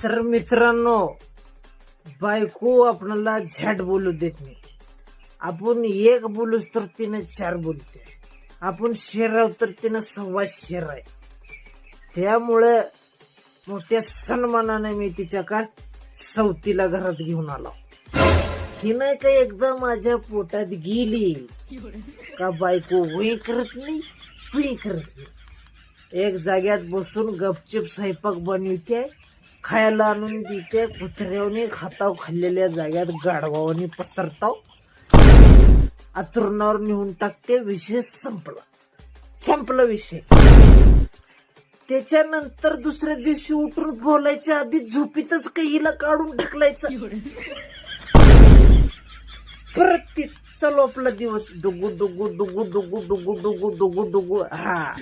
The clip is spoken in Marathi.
तर मित्रांनो, बायको आपल्याला झॅट बोलू देत नाही. आपण एक बोलूच तर तिने 4 बोलते. आपण शेराव तर तिनं 1.25 शेर आहे. त्यामुळं मोठ्या सन्मानाने मी तिच्या का सवतीला घरात घेऊन आलो. हिनं का एकदा माझ्या पोटात गेली का बायको वही करत नाही, सुई करत नाही. एक जाग्यात बसून गपचिप स्वयंपाक बनविते, खायला आणून देते. कुत्र्यावनी खाताव, खाल्लेल्या जाग्यात गाढवावनी पसरताव, अंथरुणावर नेऊन टाकते. विषय संपला विषय. त्याच्यानंतर दुसऱ्या दिवशी उठून बोलायच्या आधी झोपीतच हिला काढून ढकलायचं. परत तीच चालू आपला दिवस. डुगू डुगू डुगू डुगू डुगू डुगू डुगू डुगू. हा